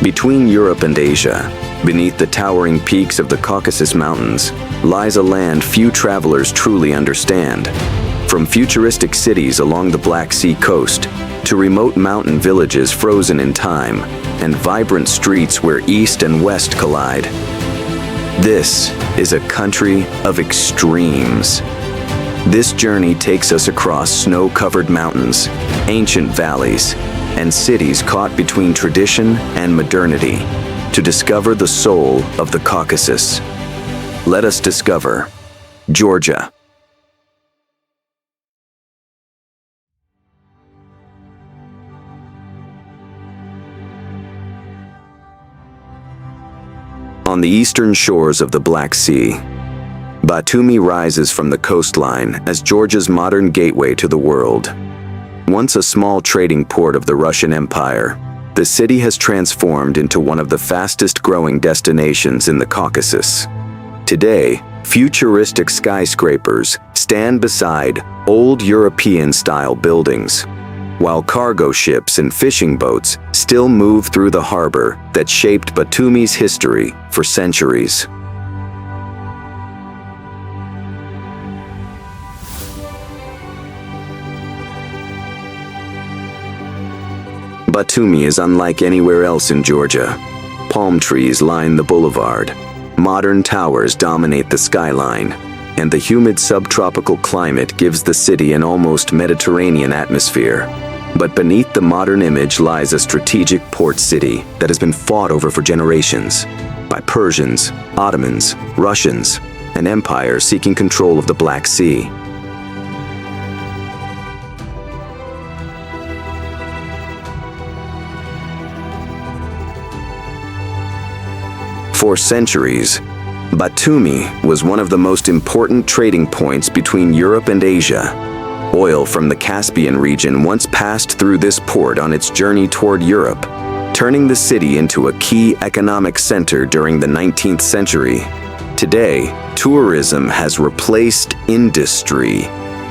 Between Europe and Asia, beneath the towering peaks of the Caucasus Mountains, lies a land few travelers truly understand. From futuristic cities along the Black Sea coast, to remote mountain villages frozen in time, and vibrant streets where east and west collide. This is a country of extremes. This journey takes us across snow-covered mountains, ancient valleys, and cities caught between tradition and modernity to discover the soul of the Caucasus. Let us discover Georgia. On the eastern shores of the Black Sea, Batumi rises from the coastline as Georgia's modern gateway to the world. Once a small trading port of the Russian Empire, the city has transformed into one of the fastest-growing destinations in the Caucasus. Today, futuristic skyscrapers stand beside old European-style buildings, while cargo ships and fishing boats still move through the harbor that shaped Batumi's history for centuries. Batumi is unlike anywhere else in Georgia. Palm trees line the boulevard, modern towers dominate the skyline, and the humid subtropical climate gives the city an almost Mediterranean atmosphere. But beneath the modern image lies a strategic port city that has been fought over for generations by Persians, Ottomans, Russians, and empires seeking control of the Black Sea. For centuries, Batumi was one of the most important trading points between Europe and Asia. Oil from the Caspian region once passed through this port on its journey toward Europe, turning the city into a key economic center during the 19th century. Today, tourism has replaced industry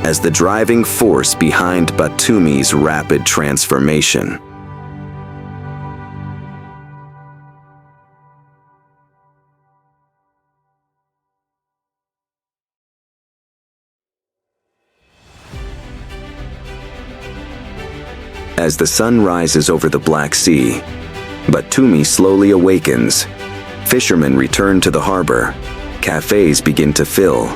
as the driving force behind Batumi's rapid transformation. As the sun rises over the Black Sea, Batumi slowly awakens. Fishermen return to the harbor, cafes begin to fill,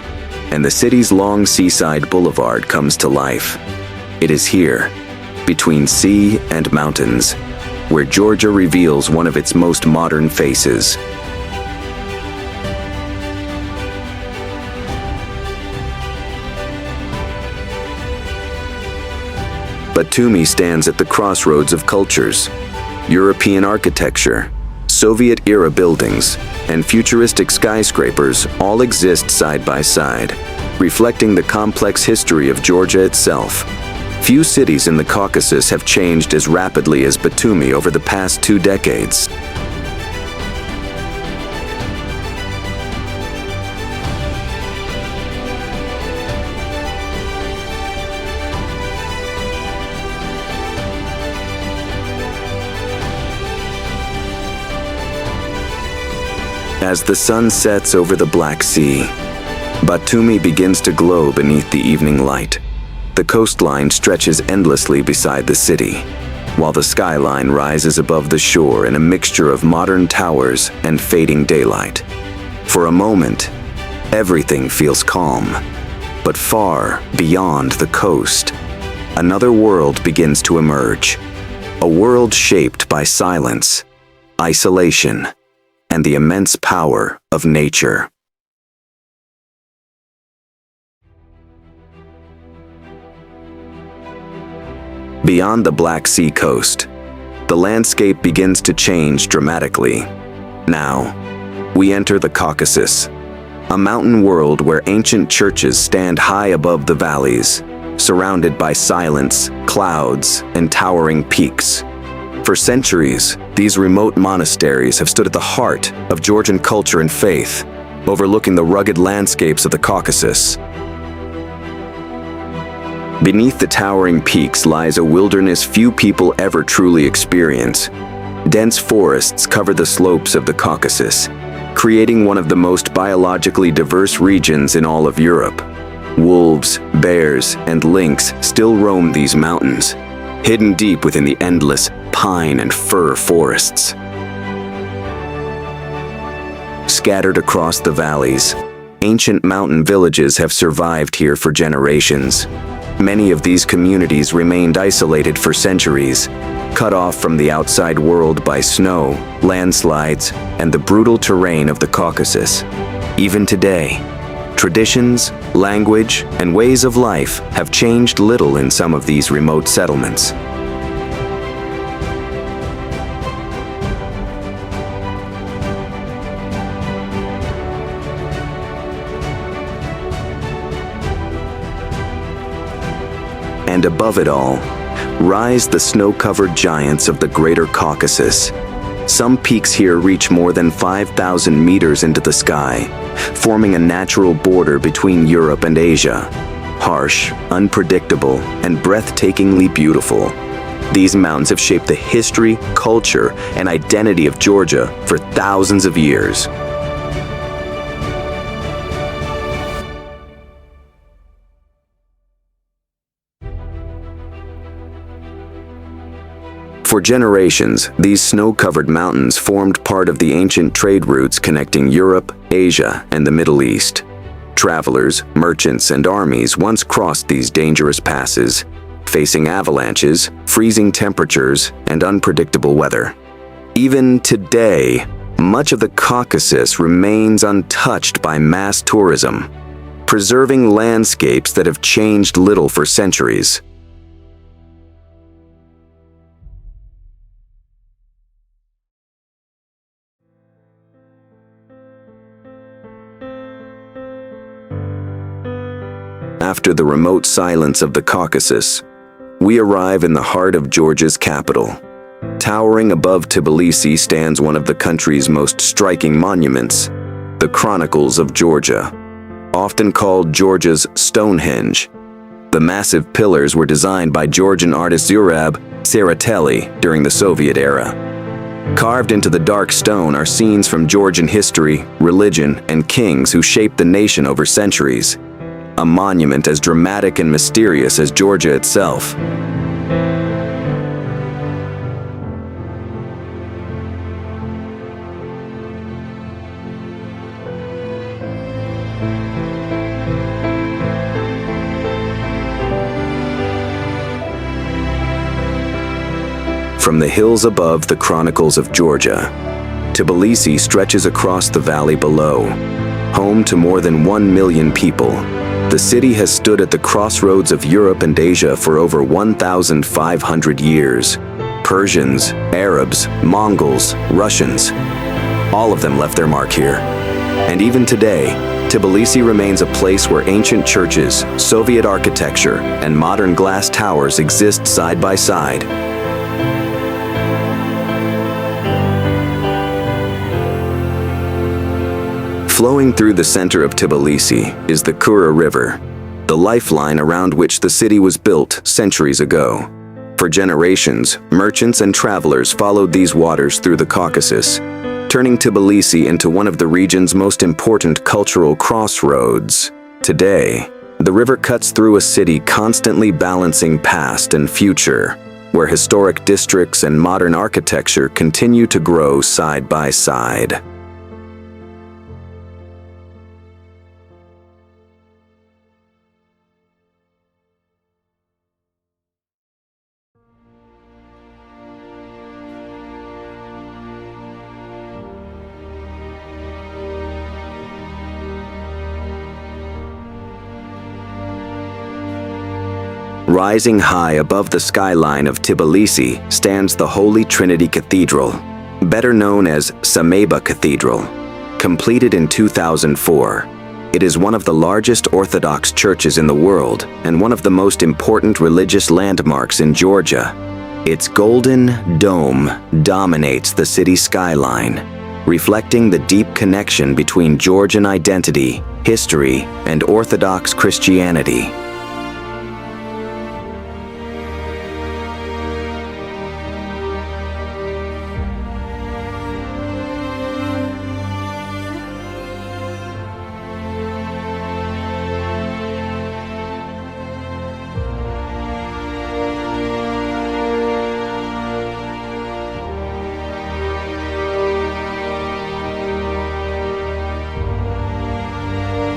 and the city's long seaside boulevard comes to life. It is here, between sea and mountains, where Georgia reveals one of its most modern faces. Batumi stands at the crossroads of cultures. European architecture, Soviet-era buildings, and futuristic skyscrapers all exist side by side, reflecting the complex history of Georgia itself. Few cities in the Caucasus have changed as rapidly as Batumi over the past 2 decades. As the sun sets over the Black Sea, Batumi begins to glow beneath the evening light. The coastline stretches endlessly beside the city, while the skyline rises above the shore in a mixture of modern towers and fading daylight. For a moment, everything feels calm, but far beyond the coast, another world begins to emerge. A world shaped by silence, isolation, and the immense power of nature. Beyond the Black Sea coast, the landscape begins to change dramatically. Now, we enter the Caucasus, a mountain world where ancient churches stand high above the valleys, surrounded by silence, clouds, and towering peaks. For centuries, these remote monasteries have stood at the heart of Georgian culture and faith, overlooking the rugged landscapes of the Caucasus. Beneath the towering peaks lies a wilderness few people ever truly experience. Dense forests cover the slopes of the Caucasus, creating one of the most biologically diverse regions in all of Europe. Wolves, bears, and lynx still roam these mountains, hidden deep within the endless pine and fir forests. Scattered across the valleys, ancient mountain villages have survived here for generations. Many of these communities remained isolated for centuries, cut off from the outside world by snow, landslides, and the brutal terrain of the Caucasus. Even today, traditions, language, and ways of life have changed little in some of these remote settlements. And above it all, rise the snow-covered giants of the Greater Caucasus. Some peaks here reach more than 5,000 meters into the sky, forming a natural border between Europe and Asia. Harsh, unpredictable, and breathtakingly beautiful, these mountains have shaped the history, culture, and identity of Georgia for thousands of years. For generations, these snow-covered mountains formed part of the ancient trade routes connecting Europe, Asia, and the Middle East. Travelers, merchants, and armies once crossed these dangerous passes, facing avalanches, freezing temperatures, and unpredictable weather. Even today, much of the Caucasus remains untouched by mass tourism, preserving landscapes that have changed little for centuries. After the remote silence of the Caucasus, we arrive in the heart of Georgia's capital. Towering above Tbilisi stands one of the country's most striking monuments, the Chronicles of Georgia. Often called Georgia's Stonehenge, the massive pillars were designed by Georgian artist Zurab Tsereteli during the Soviet era. Carved into the dark stone are scenes from Georgian history, religion, and kings who shaped the nation over centuries. A monument as dramatic and mysterious as Georgia itself. From the hills above the Chronicles of Georgia, Tbilisi stretches across the valley below, home to more than 1 million people. The city has stood at the crossroads of Europe and Asia for over 1,500 years. Persians, Arabs, Mongols, Russians, all of them left their mark here. And even today, Tbilisi remains a place where ancient churches, Soviet architecture, and modern glass towers exist side by side. Flowing through the center of Tbilisi is the Kura River, the lifeline around which the city was built centuries ago. For generations, merchants and travelers followed these waters through the Caucasus, turning Tbilisi into one of the region's most important cultural crossroads. Today, the river cuts through a city constantly balancing past and future, where historic districts and modern architecture continue to grow side by side. Rising high above the skyline of Tbilisi stands the Holy Trinity Cathedral, better known as Sameba Cathedral. Completed in 2004, it is one of the largest Orthodox churches in the world and one of the most important religious landmarks in Georgia. Its golden dome dominates the city skyline, reflecting the deep connection between Georgian identity, history, and Orthodox Christianity.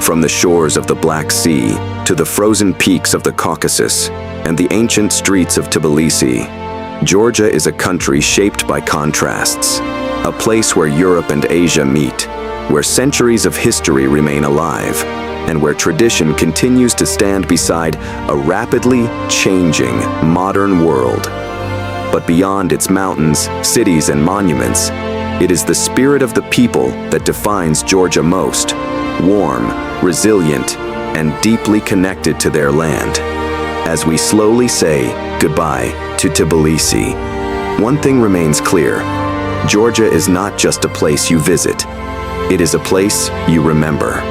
From the shores of the Black Sea to the frozen peaks of the Caucasus and the ancient streets of Tbilisi, Georgia is a country shaped by contrasts, a place where Europe and Asia meet, where centuries of history remain alive, and where tradition continues to stand beside a rapidly changing modern world. But beyond its mountains, cities, and monuments, it is the spirit of the people that defines Georgia most: warm, resilient, and deeply connected to their land. As we slowly say goodbye to Tbilisi, one thing remains clear: Georgia is not just a place you visit, it is a place you remember.